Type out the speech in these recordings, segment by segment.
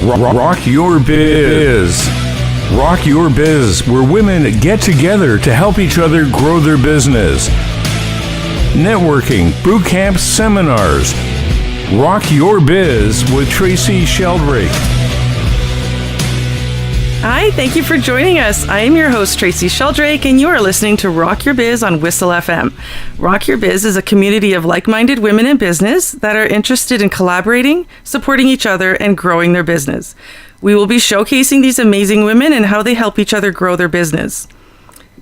Rock Your Biz. Rock Your Biz, where women get together to help each other grow their business. Networking, boot camps, seminars. Rock Your Biz with Tracy Sheldrake. Hi, thank you for joining us. I am your host, Tracy Sheldrake, and you are listening to Rock Your Biz on Whistle FM. Rock Your Biz is a community of like-minded women in business that are interested in collaborating, supporting each other, and growing their business. We will be showcasing these amazing women and how they help each other grow their business.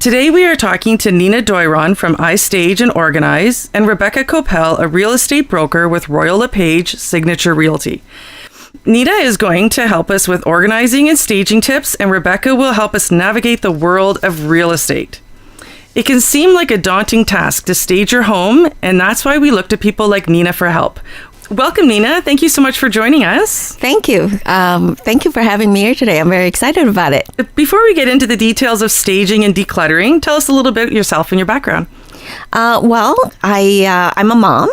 Today we are talking to Nina Doiron from iStage and Organize, and Rebecca Kopel, a real estate broker with Royal LePage Signature Realty. Nina is going to help us with organizing and staging tips, and Rebecca will help us navigate the world of real estate. It can seem like a daunting task to stage your home, and that's why we look to people like Nina for help. Welcome, Nina. Thank you so much for joining us. Thank you. Thank you for having me here today. I'm very excited about it. Before we get into the details of staging and decluttering, tell us a little bit yourself and your background. I'm a mom,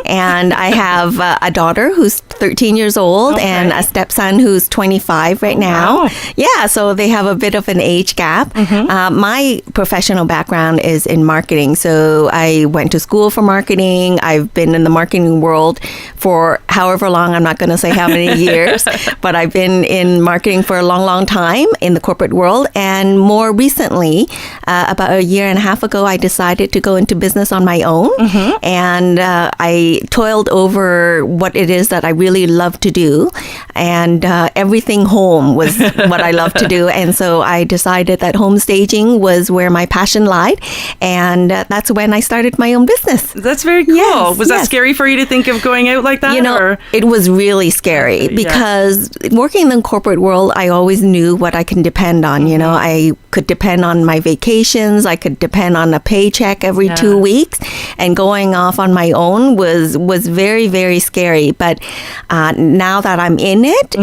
and I have a daughter who's 13 years old and a stepson who's 25 right now. Wow. Yeah, so they have a bit of an age gap. My professional background is in marketing, so I went to school for marketing. I've been in the marketing world for however long, I'm not going to say how many years, but I've been in marketing for a long, long time in the corporate world. And more recently, about a year and a half ago, I decided to go into business on my own, and I toiled over what it is that I really love to do, and everything home was what I love to do, and so I decided that home staging was where my passion lied, and that's when I started my own business. That's very cool. Was that scary for you to think of going out like that? You know, it was really scary because working in the corporate world, I always knew what I can depend on. You know, I could depend on my vacations, I could depend on a paycheck every 2 weeks, and going off on my own was very, very scary. But now that I'm in it,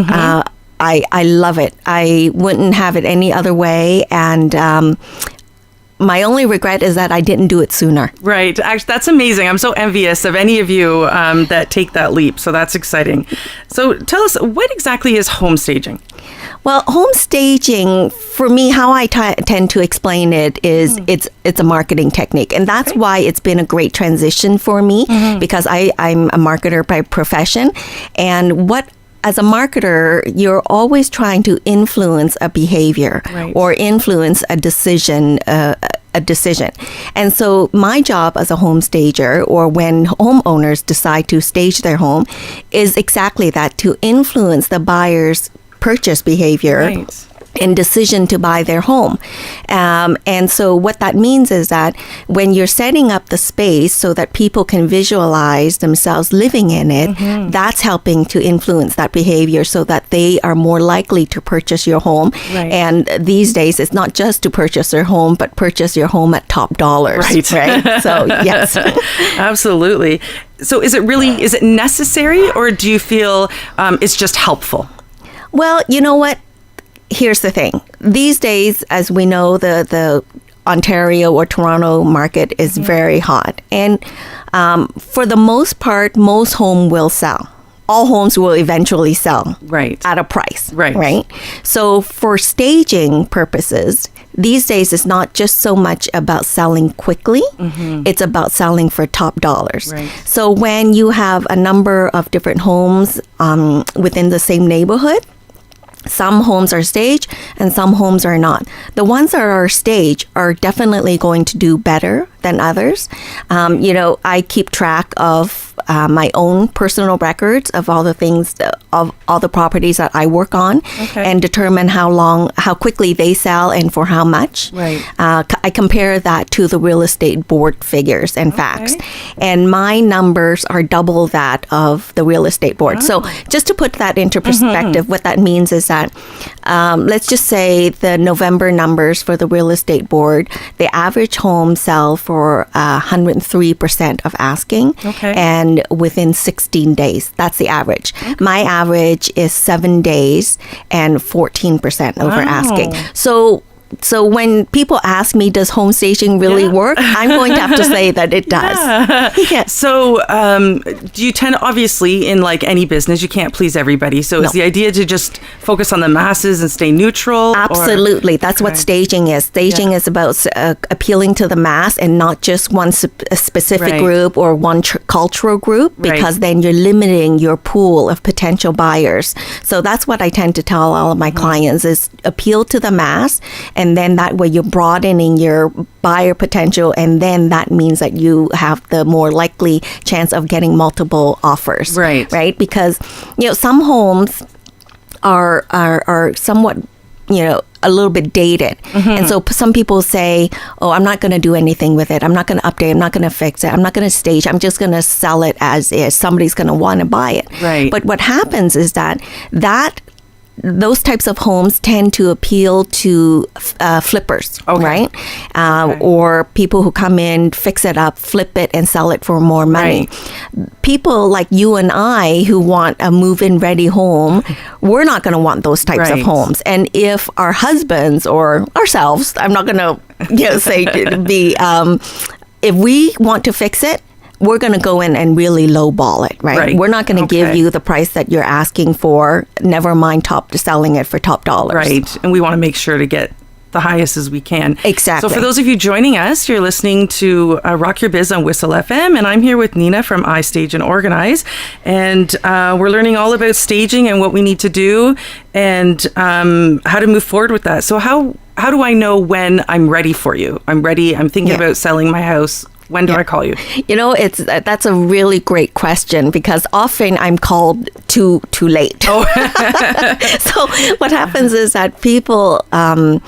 I love it. I wouldn't have it any other way. And my only regret is that I didn't do it sooner. Right. Actually, that's amazing. I'm so envious of any of you that take that leap. So that's exciting. So tell us, what exactly is home staging? Well, home staging, for me, how I tend to explain it is it's a marketing technique. And that's why it's been a great transition for me, because I'm a marketer by profession. And as a marketer, you're always trying to influence a behavior or influence a decision. And so my job as a home stager, or when homeowners decide to stage their home, is exactly that, to influence the buyer's purchase behavior and decision to buy their home. And so what that means is that when you're setting up the space so that people can visualize themselves living in it, that's helping to influence that behavior so that they are more likely to purchase your home. And these days, it's not just to purchase their home, but purchase your home at top dollars. Right? So, yes. Absolutely. So is it necessary, or do you feel it's just helpful? Well, you know what? Here's the thing. These days, as we know, the Ontario or Toronto market is very hot. And for the most part, most homes will sell. All homes will eventually sell at a price. Right. So for staging purposes, these days it's not just so much about selling quickly, it's about selling for top dollars. So when you have a number of different homes within the same neighborhood, some homes are staged and some homes are not. The ones that are staged are definitely going to do better than others. I keep track of my own personal records of all the things, of all the properties that I work on, and determine how quickly they sell and for how much. I compare that to the real estate board figures and facts. And my numbers are double that of the real estate board. So just to put that into perspective, what that means is that, let's just say the November numbers for the real estate board, the average home sell for 103% of asking, and within 16 days. That's the average. My average is 7 days and 14% over asking. So So when people ask me, does home staging really work? I'm going to have to say that it does. Yeah. So do you tend, obviously, in like any business, you can't please everybody. So is the idea to just focus on the masses and stay neutral? Absolutely. That's what staging is. Staging is about appealing to the mass and not just one specific group or one cultural group, because then you're limiting your pool of potential buyers. So that's what I tend to tell all of my clients is appeal to the mass, and then that way you're broadening your buyer potential, and then that means that you have the more likely chance of getting multiple offers. Right? Because, some homes are somewhat, a little bit dated. And so some people say, oh, I'm not going to do anything with it. I'm not going to update. I'm not going to fix it. I'm not going to stage. I'm just going to sell it as is. Somebody's going to want to buy it. But what happens is that those types of homes tend to appeal to flippers, right? Or people who come in, fix it up, flip it, and sell it for more money. People like you and I who want a move-in ready home, we're not going to want those types of homes. And if our husbands or ourselves, I'm not going to say be, if we want to fix it, we're going to go in and really lowball it, right? We're not going to give you the price that you're asking for, never mind selling it for top dollars. Right. And we want to make sure to get the highest as we can. Exactly. So for those of you joining us, you're listening to Rock Your Biz on Whistle FM, and I'm here with Nina from I Stage and Organize, and we're learning all about staging and what we need to do and how to move forward with that. So how do I know when I'm ready for you? I'm ready. I'm thinking about selling my house. When do I call you? That's a really great question, because often I'm called too late. So what happens is that people, a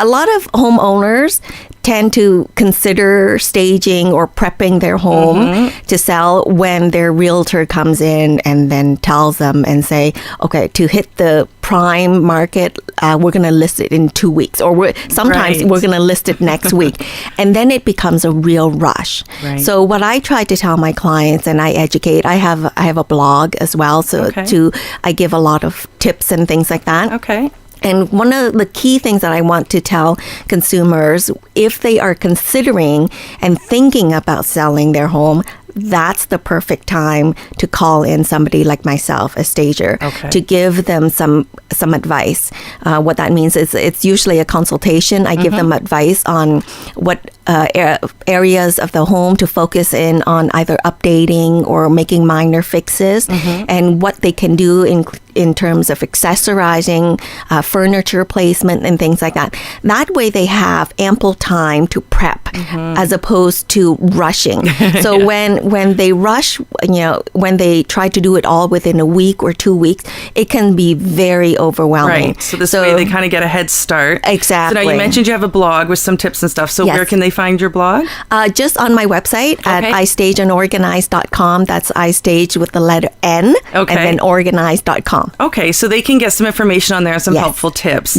lot of homeowners tend to consider staging or prepping their home to sell when their realtor comes in and then tells them and say, okay, to hit the prime market, we're going to list it in 2 weeks, or sometimes we're going to list it next week. And then it becomes a real rush. So what I try to tell my clients, and I educate, I have a blog as well. So I give a lot of tips and things like that. And one of the key things that I want to tell consumers, if they are considering and thinking about selling their home, that's the perfect time to call in somebody like myself, a stager, to give them some advice. What that means is it's usually a consultation. I give them advice on what areas of the home to focus in on, either updating or making minor fixes, and what they can do in terms of accessorizing, furniture placement, and things like that. That way they have ample time to prep as opposed to rushing. So when they rush, when they try to do it all within a week or 2 weeks, it can be very overwhelming. So this way they kind of get a head start. Exactly. So now you mentioned you have a blog with some tips and stuff. So where can they find your blog? Just on my website at istageandorganize.com. That's iStage with the letter N, and then organize.com. Okay, so they can get some information on there and some helpful tips.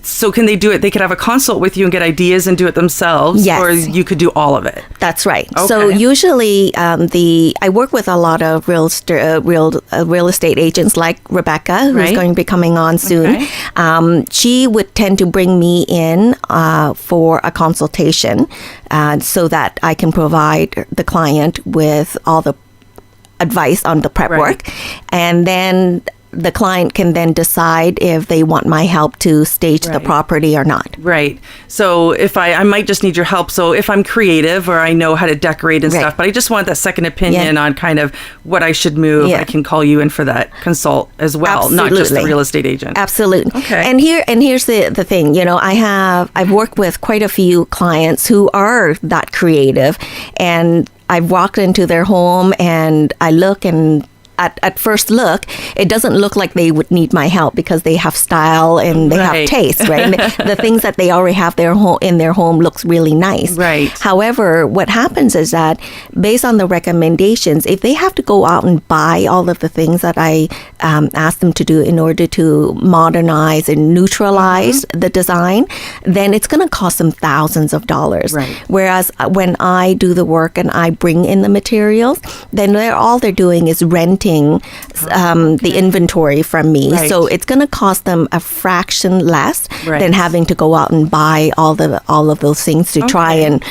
So can they do it? They could have a consult with you and get ideas and do it themselves, or you could do all of it. That's right. So usually I work with a lot of real estate agents like Rebecca, who's going to be coming on soon. She would tend to bring me in for a consultation so that I can provide the client with all the advice on the prep work, and then the client can then decide if they want my help to stage the property or not. So if I might just need your help. So if I'm creative or I know how to decorate and stuff, but I just want that second opinion on kind of what I should move, I can call you in for that consult as well, not just the real estate agent. Absolutely. And here's the thing, I've worked with quite a few clients who are that creative, and I've walked into their home and I look, and at first look, it doesn't look like they would need my help because they have style and they have taste, right? And the things that they already have in their home looks really nice. However, what happens is that based on the recommendations, if they have to go out and buy all of the things that I ask them to do in order to modernize and neutralize the design, then it's going to cost them thousands of dollars. Whereas when I do the work and I bring in the materials, then all they're doing is renting renting the inventory from me. Right. So it's going to cost them a fraction less Right. than having to go out and buy all of those things to try and,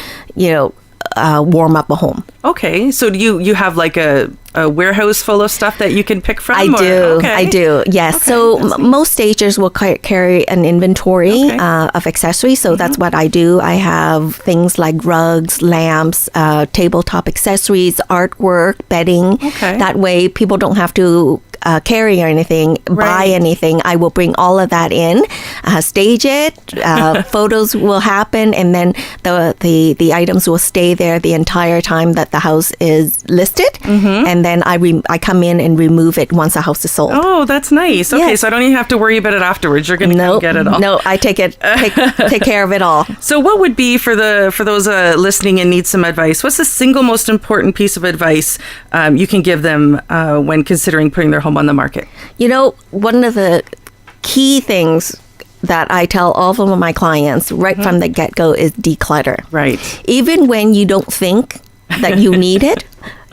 warm up a home. Okay, so do you have like a warehouse full of stuff that you can pick from? I do. Okay. I do. Yes. Okay, So that's neat. most stagers will carry an inventory Okay. of accessories. So that's what I do. I have things like rugs, lamps, tabletop accessories, artwork, bedding. Okay. That way, people don't have to carry or anything, buy Right. anything. I will bring all of that in, stage it. Photos will happen, and then the items will stay there the entire time that the house is listed. Mm-hmm. And then I come in and remove it once the house is sold. Oh, that's nice. Okay, Yes. so I don't even have to worry about it afterwards. You're going to No, get it all. no, I take care of it all. So, what would be for those listening and need some advice? What's the single most important piece of advice you can give them when considering putting their home on the market? One of the key things that I tell all of my clients right from the get-go is declutter. Right. Even when you don't think that you need it,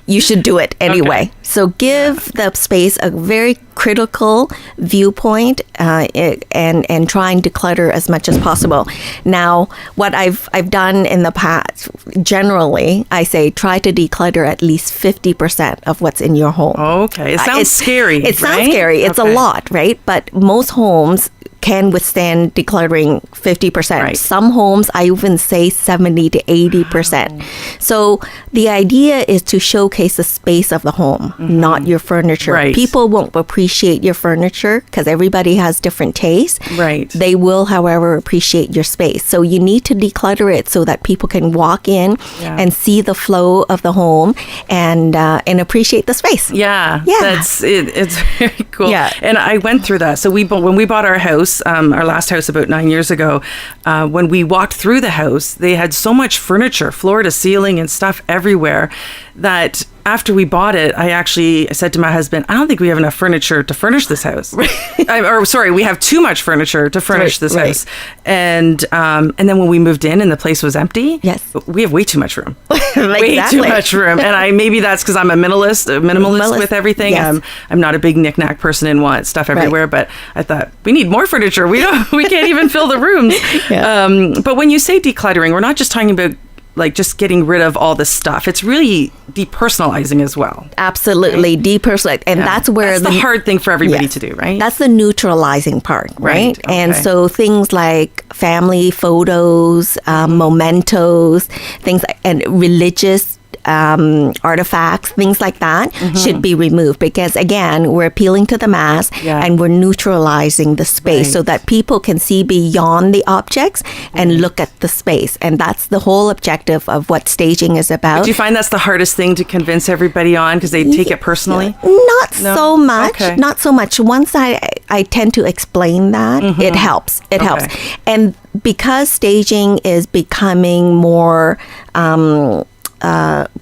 you should do it anyway. So give the space a very critical viewpoint and try and declutter as much as possible. Now, what I've done in the past, generally, I say try to declutter at least 50% of what's in your home. Okay. It sounds scary. It sounds right? scary. It's Okay. a lot, right? But most homes can withstand decluttering 50%. Right. Some homes, I even say 70 to 80%. Wow. So the idea is to showcase the space of the home, not your furniture. Right. People won't appreciate your furniture because everybody has different tastes. Right. They will, however, appreciate your space. So you need to declutter it so that people can walk in Yeah. and see the flow of the home and appreciate the space. Yeah, Yeah. that's it. It's very cool. Yeah. And I went through that. So when we bought our house, our last house about 9 years ago, when we walked through the house, they had so much furniture, floor to ceiling and stuff everywhere, that after we bought it, I said to my husband, I don't think we have enough furniture to furnish this house. We have too much furniture to furnish this Right. house. And then when we moved in and the place was empty, Yes. we have way too much room. Way Exactly. too much room. And maybe that's because I'm a minimalist with everything. Yes. I'm not a big knick-knack person and want stuff everywhere, but I thought we need more furniture. We can't even fill the rooms. Yeah. But when you say decluttering, we're not just talking about like just getting rid of all this stuff. It's really depersonalizing as well. Absolutely, depersonalize, and Yeah. that's where the hard thing for everybody Yes. to do, right? That's the neutralizing part, right? Right, And okay. so things like family photos, mementos, things and religious artifacts, things like that should be removed because again, we're appealing to the mass Yeah. and we're neutralizing the space so Right. that people can see beyond the objects and look at the space. And that's the whole objective of what staging is about. Do you find that's the hardest thing to convince everybody on because they take it personally? Not No? so much. Okay. Not so much. Once I tend to explain that, it helps. It helps. And because staging is becoming more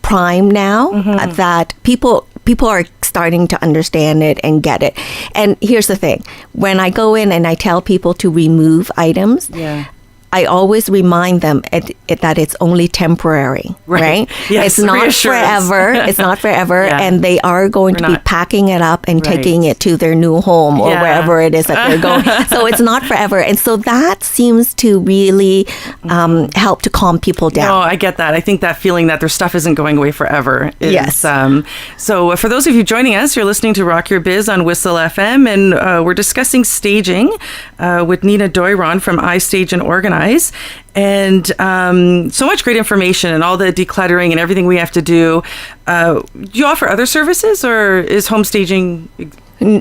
prime now, that people are starting to understand it and get it. And here's the thing. When I go in and I tell people to remove items, Yeah. I always remind them that it's only temporary, right? Yes, It's not reassurance. forever. It's not forever. Yeah. And they are going to be not- packing it up and Right. taking it to their new home or Yeah. wherever it is that they're going. So it's not forever. And so that seems to really help to calm people down. No, I get that. I think that feeling that their stuff isn't going away forever is, Yes. So for those of you joining us, you're listening to Rock Your Biz on Whistle FM, and we're discussing staging with Nina Doiron from iStage and Organize. And so much great information and all the decluttering and everything we have to do. Do you offer other services, or is home staging?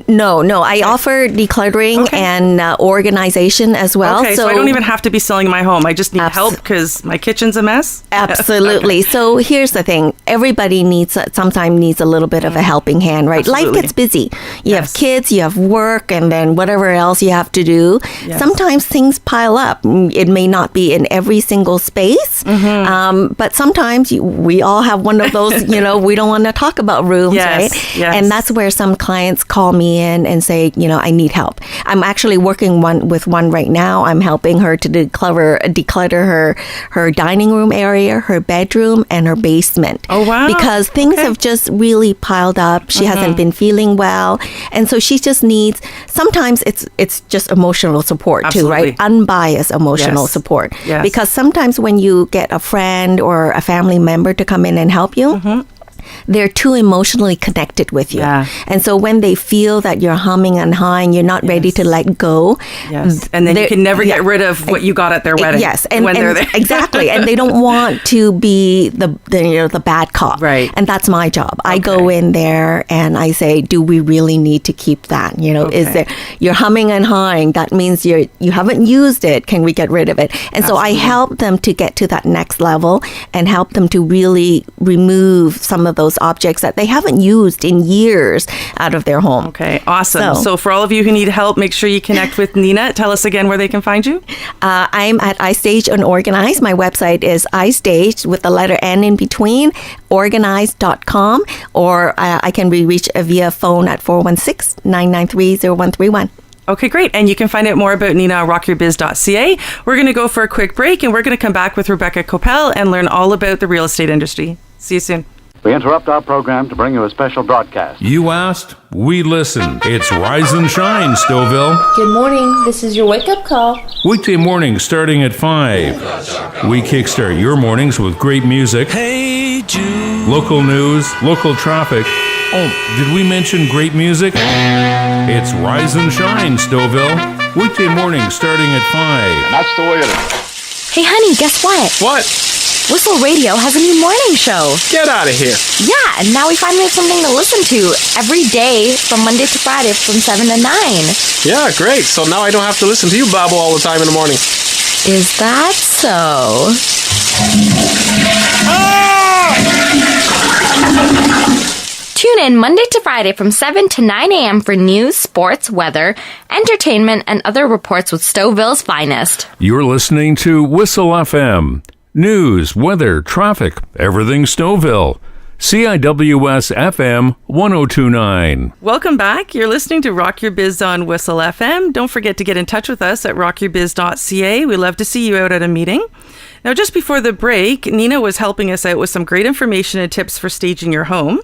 No. I offer decluttering Okay. and organization as well. Okay, so I don't even have to be selling my home. I just need Abs- help because my kitchen's a mess. Absolutely. So here's the thing. Everybody sometimes needs a little bit of a helping hand, right? Life Absolutely. gets busy. You have Yes. kids, you have work, and then whatever else you have to do. Yes. Sometimes things pile up. It may not be in every single space, but sometimes we all have one of those, we don't want to talk about rooms, Yes, right? yes. And that's where some clients call call me in and say, I need help. I'm actually working with one right now. I'm helping her to declutter her dining room area, her bedroom, and her basement. Oh, wow. Because things have just really piled up. She hasn't been feeling well. And so she just needs, sometimes it's just emotional support too, right? Unbiased emotional support. Yes. Because sometimes when you get a friend or a family member to come in and help you, they're too emotionally connected with you. Yeah. And so when they feel that you're humming and hawing, you're not ready to let go. Yes. And then you can never get rid of what you got at their wedding. Yes. When they're there. Exactly. And they don't want to be the bad cop. Right. And that's my job. I go in there and I say, do we really need to keep that? Is there, you're humming and hawing. That means you haven't used it. Can we get rid of it? And so I help them to get to that next level and help them to really remove some of those objects that they haven't used in years out of their home. Okay, awesome. So for all of you who need help, make sure you connect with Nina. Tell us again where they can find you. I'm at iStage Unorganized. My website is iStage with the letter N in between, organized.com, or I can be reached via phone at 416-993-0131. Okay, great. And you can find out more about Nina at rockyourbiz.ca. We're going to go for a quick break, and we're going to come back with Rebecca Kopel and learn all about the real estate industry. See you soon. We interrupt our program to bring you a special broadcast. You asked, we listened. It's Rise and Shine, Stouffville. Good morning. This is your wake-up call. Weekday mornings starting at 5. We kickstart your mornings with great music, local news, local traffic. Oh, did we mention great music? It's Rise and Shine, Stouffville. Weekday mornings starting at 5. And that's the way it is. Hey, honey, guess what? What? Whistle Radio has a new morning show. Get out of here. Yeah, and now we finally have something to listen to every day from Monday to Friday from 7 to 9. Yeah, great. So now I don't have to listen to you babble all the time in the morning. Is that so? Tune in Monday to Friday from 7 to 9 a.m. for news, sports, weather, entertainment, and other reports with Stouffville's finest. You're listening to Whistle FM. News, weather, traffic, everything Stouffville. CIWS FM 1029. Welcome back. You're listening to Rock Your Biz on Whistle FM. Don't forget to get in touch with us at rockyourbiz.ca. We love to see you out at a meeting. Now, just before the break, Nina was helping us out with some great information and tips for staging your home.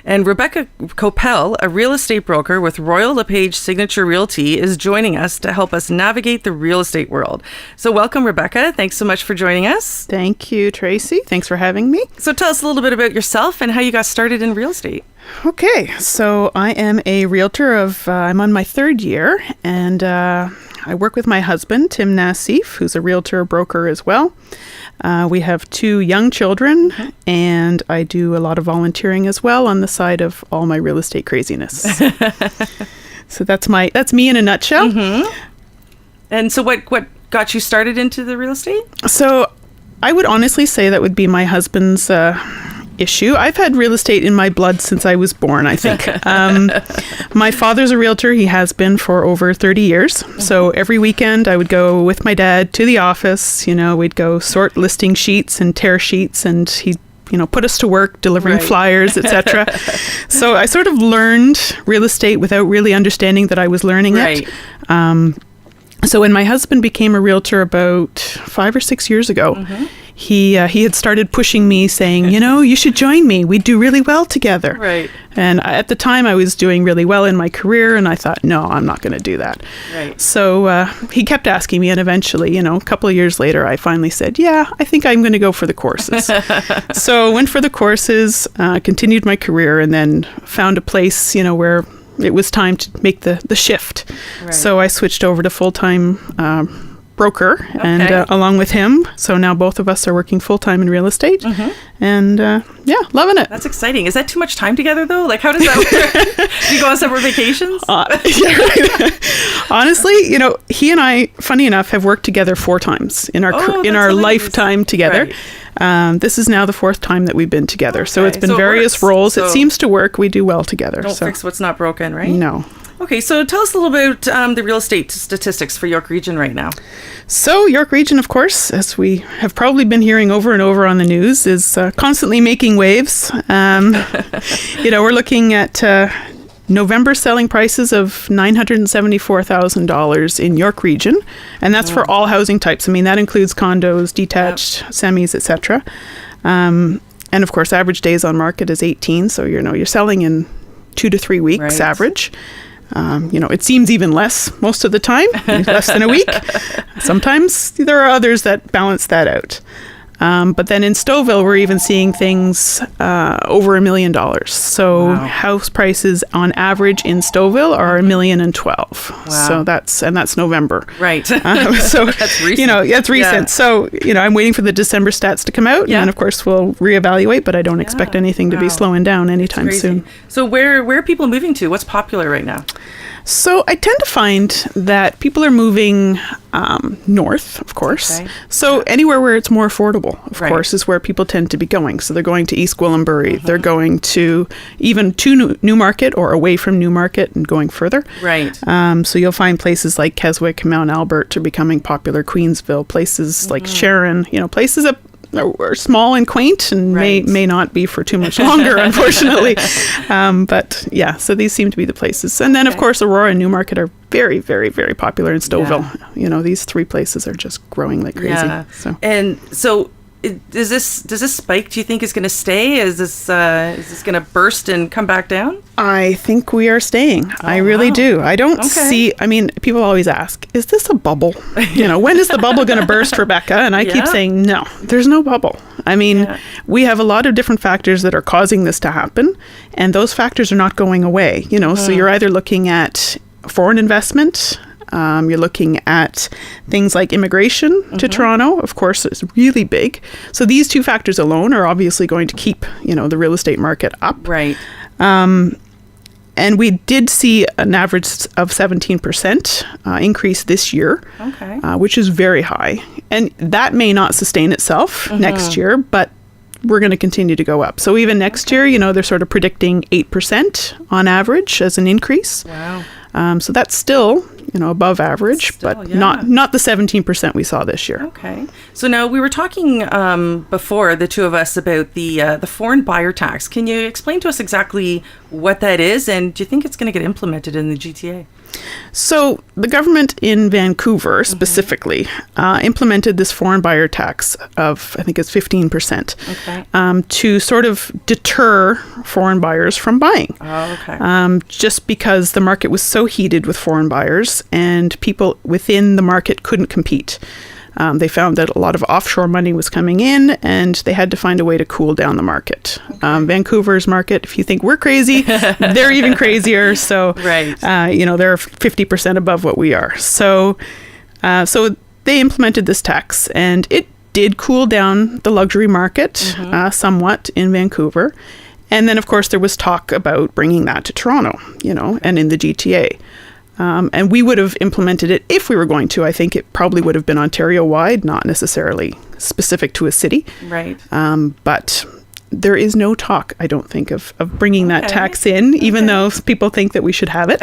And Rebecca Kopel, a real estate broker with Royal LePage Signature Realty, is joining us to help us navigate the real estate world. So welcome, Rebecca. Thanks so much for joining us. Thank you, Tracy. Thanks for having me. So tell us a little bit about yourself and how you got started in real estate. Okay, so I am a realtor I'm on my third year, and I work with my husband, Tim Nassif, who's a realtor broker as well. We have 2 young children, and I do a lot of volunteering as well on the side of all my real estate craziness. So that's me in a nutshell. And so what got you started into the real estate? So I would honestly say that would be my husband's issue. I've had real estate in my blood since I was born, I think. My father's a realtor. He has been for over 30 years. So every weekend I would go with my dad to the office. We'd go sort listing sheets and tear sheets, and he'd put us to work delivering flyers, etc. So I sort of learned real estate without really understanding that I was learning it. So when my husband became a realtor about 5 or 6 years ago, he had started pushing me, saying, you should join me. We do really well together. Right. And at the time, I was doing really well in my career, and I thought, no, I'm not going to do that. Right. So he kept asking me, and eventually, a couple of years later, I finally said, yeah, I think I'm going to go for the courses. So went for the courses, continued my career, and then found a place, where it was time to make the shift. Right. So I switched over to full-time broker, and along with him. So now both of us are working full-time in real estate. And loving it. That's exciting. Is that too much time together, though? Like, how does that work? Do you go on separate vacations? Honestly, he and I, funny enough, have worked together 4 times in our lifetime together. Right. This is now the 4th time that we've been together. So it's been various roles. So it seems to work. We do well together. Don't fix what's not broken, right? No. Okay, so tell us a little bit about the real estate statistics for York Region right now. So York Region, of course, as we have probably been hearing over and over on the news, is constantly making waves. We're looking at November selling prices of $974,000 in York Region, and that's for all housing types. I mean, that includes condos, detached, semis, etc. And of course, average days on market is 18, so you're selling in 2 to 3 weeks average. It seems even less most of the time, less than a week. Sometimes there are others that balance that out. But then in Stouffville, we're even seeing things over $1 million. So house prices on average in Stouffville are $1,012,000. Wow. So that's November. Right. So That's recent. that's recent. Yeah. So I'm waiting for the December stats to come out, and then of course we'll reevaluate. But I don't expect anything to be slowing down anytime soon. So where are people moving to? What's popular right now? So I tend to find that people are moving north, of course. Okay. So anywhere where it's more affordable, of course, is where people tend to be going. So they're going to East Gwillimbury. They're going to even to Newmarket or away from Newmarket and going further. Right. So you'll find places like Keswick, Mount Albert are becoming popular. Queensville, places like Sharon, places that are small and quaint and may not be for too much longer, unfortunately. But yeah, so these seem to be the places. And then, of course, Aurora and Newmarket are very, very, very popular in Stouffville. These 3 places are just growing like crazy. Yeah. And so does this spike, do you think, is going to stay? Is this going to burst and come back down? I think we are staying. I really do. I don't see, people always ask, is this a bubble? When is the bubble going to burst, Rebecca? And I keep saying, no, there's no bubble. We have a lot of different factors that are causing this to happen, and those factors are not going away. So you're either looking at foreign investment, you're looking at things like immigration to Toronto, of course, is really big. So these 2 factors alone are obviously going to keep, the real estate market up. Right. And we did see an average of 17% increase this year, which is very high. And that may not sustain itself next year, but we're going to continue to go up. So even next year, they're sort of predicting 8% on average as an increase. Wow. So that's still, above average, but not the 17% we saw this year. Okay. So now we were talking before, the two of us, about the foreign buyer tax. Can you explain to us exactly what that is, and do you think it's going to get implemented in the GTA? So the government in Vancouver specifically implemented this foreign buyer tax of, I think it's 15%, to sort of deter foreign buyers from buying. Oh, okay. Just because the market was so heated with foreign buyers and people within the market couldn't compete. They found that a lot of offshore money was coming in, and they had to find a way to cool down the market. Vancouver's market, if you think we're crazy, they're even crazier. So, they're 50% above what we are. So they implemented this tax, and it did cool down the luxury market somewhat in Vancouver. And then, of course, there was talk about bringing that to Toronto, and in the GTA. And we would have implemented it if we were going to. I think it probably would have been Ontario-wide, not necessarily specific to a city. Right. But there is no talk, I don't think, of bringing that tax in, even though people think that we should have it.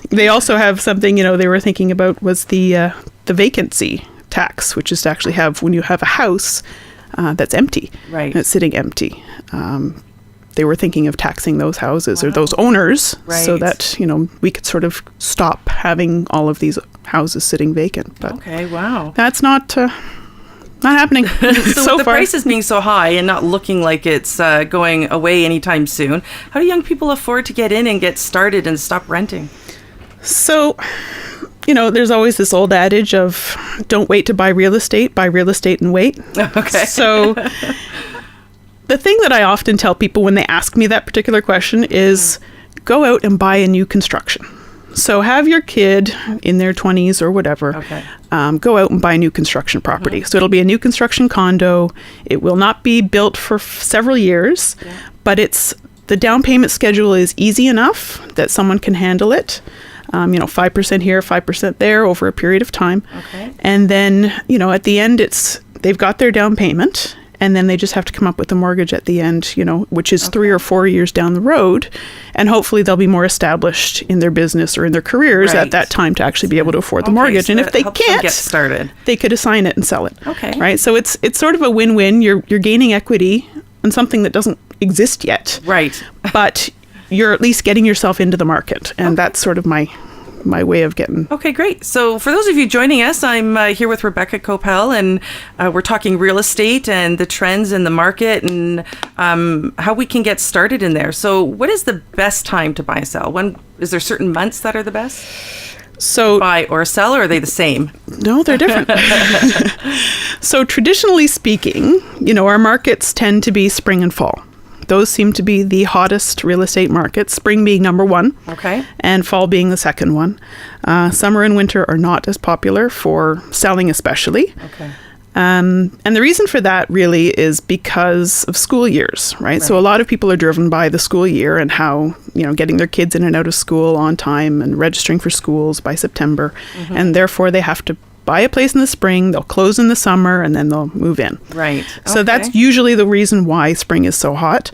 They also have something, they were thinking about was the vacancy tax, which is to actually have when you have a house that's empty. Right. It's sitting empty. They were thinking of taxing those houses or those owners so that, we could sort of stop having all of these houses sitting vacant. But that's not happening so so with the far. prices being so high and not looking like it's going away anytime soon, how do young people afford to get in and get started and stop renting? So, there's always this old adage of don't wait to buy real estate and wait. Okay. So the thing that I often tell people when they ask me that particular question is go out and buy a new construction. So have your kid in their 20s or whatever, go out and buy a new construction property. So it'll be a new construction condo. It will not be built for several years, but the down payment schedule is easy enough that someone can handle it. 5% here, 5% there over a period of time. Okay. And then, at the end, they've got their down payment. And then they just have to come up with a mortgage at the end, which is 3 or 4 years down the road. And hopefully they'll be more established in their business or in their careers at that time to actually be able to afford the mortgage. So and if they can't, get started, they could assign it and sell it. Okay. Right. So it's sort of a win-win. You're gaining equity on something that doesn't exist yet. Right. But you're at least getting yourself into the market. And that's sort of my way of getting. Okay, great. So for those of you joining us, I'm here with Rebecca Kopel, and we're talking real estate and the trends in the market and how we can get started in there. So what is the best time to buy and sell? When is there certain months that are the best? So buy or sell, or are they the same? No, they're different. So traditionally speaking, our markets tend to be spring and fall. Those seem to be the hottest real estate markets, spring being number one, okay, and fall being the second one. Summer and winter are not as popular for selling especially. Okay. And the reason for that really is because of school years, right? So a lot of people are driven by the school year and how, getting their kids in and out of school on time and registering for schools by September. Mm-hmm. And therefore they have to buy a place in the spring, they'll close in the summer, and then they'll move in. Right. So that's usually the reason why spring is so hot.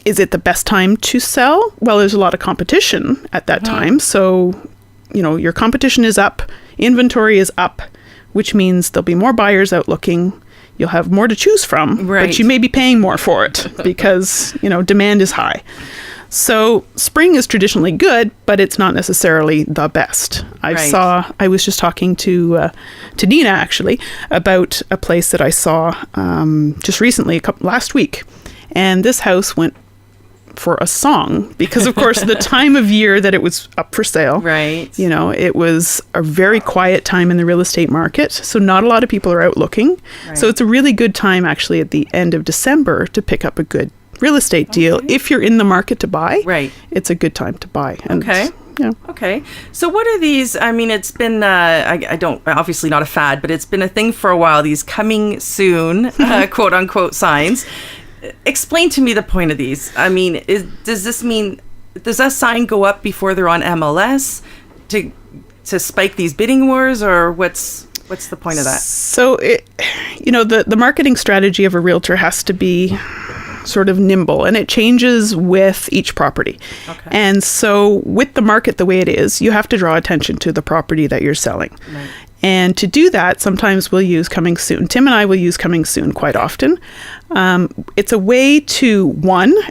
Is it the best time to sell? Well, there's a lot of competition at that time. So, your competition is up, inventory is up, which means there'll be more buyers out looking. You'll have more to choose from, but you may be paying more for it because, demand is high. So spring is traditionally good, but it's not necessarily the best. I was just talking to Nina actually about a place that I saw just recently, last week. And this house went for a song because, of course, the time of year that it was up for sale. Right. It was a very quiet time in the real estate market. So not a lot of people are out looking. Right. So it's a really good time actually at the end of December to pick up a good real estate deal. If you're in the market to buy, it's a good time to buy. And, Okay. So what are these? I mean, it's been, I don't, obviously not a fad, but it's been a thing for a while, these coming soon, quote unquote signs. Explain to me the point of these. I mean, does that sign go up before they're on MLS to spike these bidding wars, or what's the point of that? So, the marketing strategy of a realtor has to be sort of nimble, and it changes with each property. Okay. And so with the market the way it is, you have to draw attention to the property that you're selling. Right. And to do that, sometimes we'll use coming soon. Tim and I will use coming soon quite often. It's a way to,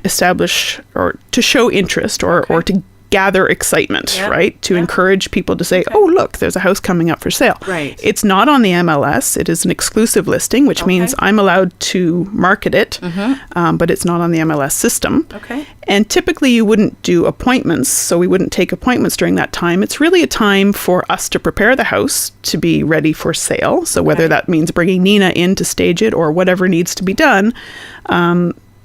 establish or to show interest or to gather excitement, right? To encourage people to say, oh, look, there's a house coming up for sale. Right. It's not on the MLS. It is an exclusive listing, which means I'm allowed to market it, but it's not on the MLS system. Okay. And typically you wouldn't do appointments, so we wouldn't take appointments during that time. It's really a time for us to prepare the house to be ready for sale. So whether that means bringing Nina in to stage it or whatever needs to be done,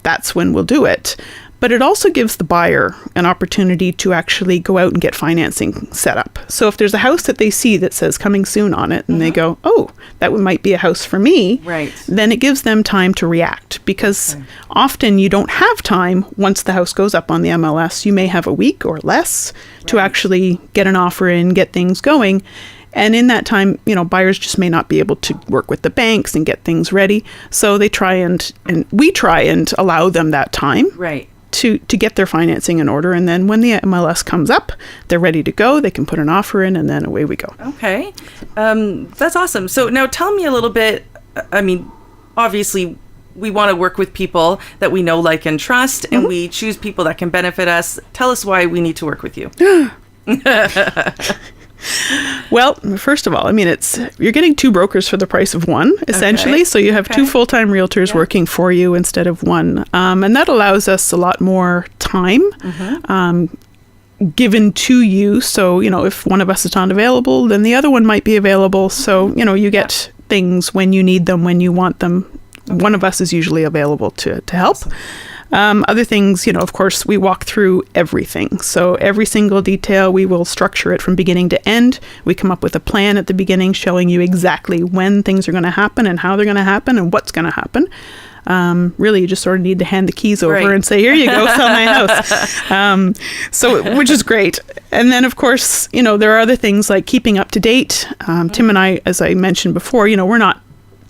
that's when we'll do it. But it also gives the buyer an opportunity to actually go out and get financing set up. So if there's a house that they see that says coming soon on it and they go, oh, that might be a house for me, then it gives them time to react, because often you don't have time once the house goes up on the MLS. You may have a week or less to actually get an offer in, get things going. And in that time, buyers just may not be able to work with the banks and get things ready. So they try and we try and allow them that time. Right. To get their financing in order, and then when the MLS comes up, they're ready to go. They can put an offer in, and then away we go. Okay, that's awesome. So now tell me a little bit. I mean, obviously, we want to work with people that we know, like, and trust, and we choose people that can benefit us. Tell us why we need to work with you. Well, first of all, I mean, you're getting two brokers for the price of one, essentially. Okay. So you have two full-time realtors working for you instead of one. And that allows us a lot more time given to you. So, if one of us is not available, then the other one might be available. So, you get things when you need them, when you want them. One of us is usually available to help. Awesome. Other things, of course, we walk through everything. So every single detail, we will structure it from beginning to end. We come up with a plan at the beginning showing you exactly when things are going to happen and how they're going to happen and what's going to happen. Really, you just sort of need to hand the keys over and say, here you go, sell my house. Which is great. And then, of course, there are other things like keeping up to date. Tim and I, as I mentioned before, we're not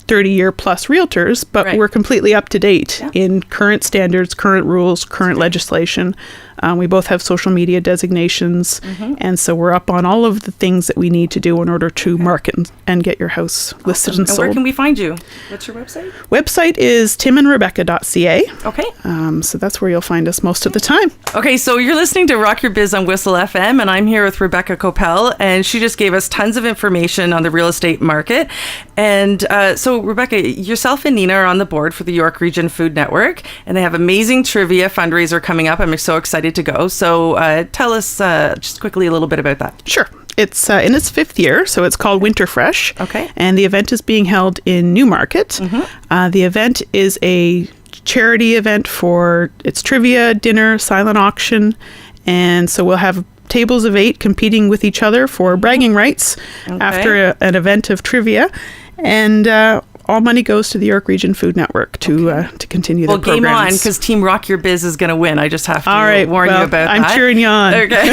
30-year plus realtors, but we're completely up to date in current standards, current rules, current legislation. We both have social media designations, and so we're up on all of the things that we need to do in order to market and get your house listed and And sold. where can we find you? What's your website? Website is timandrebecca.ca. Okay. So that's where you'll find us most of the time. Okay, so you're listening to Rock Your Biz on Whistle FM, and I'm here with Rebecca Kopel, and she just gave us tons of information on the real estate market. And so, Rebecca, yourself and Nina are on the board for the York Region Food Network, and they have amazing trivia fundraiser coming up. I'm so excited to go. So tell us just quickly a little bit about that. Sure. It's in its 5th year, so it's called Winter Fresh. Okay. And the event is being held in Newmarket. The event is a charity event for its trivia, dinner, silent auction, and so we'll have tables of 8 competing with each other for bragging rights after an event of trivia, and all money goes to the York Region Food Network to continue their programs. Well, game on, because Team Rock Your Biz is going to win. I just have to warn you about that. I'm cheering you on. Okay.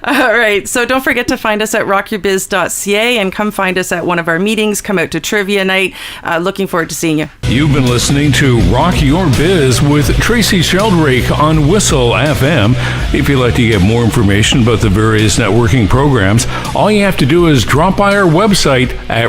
All right. So don't forget to find us at rockyourbiz.ca and come find us at one of our meetings. Come out to trivia night. Looking forward to seeing you. You've been listening to Rock Your Biz with Tracy Sheldrake on Whistle FM. If you'd like to get more information about the various networking programs, all you have to do is drop by our website at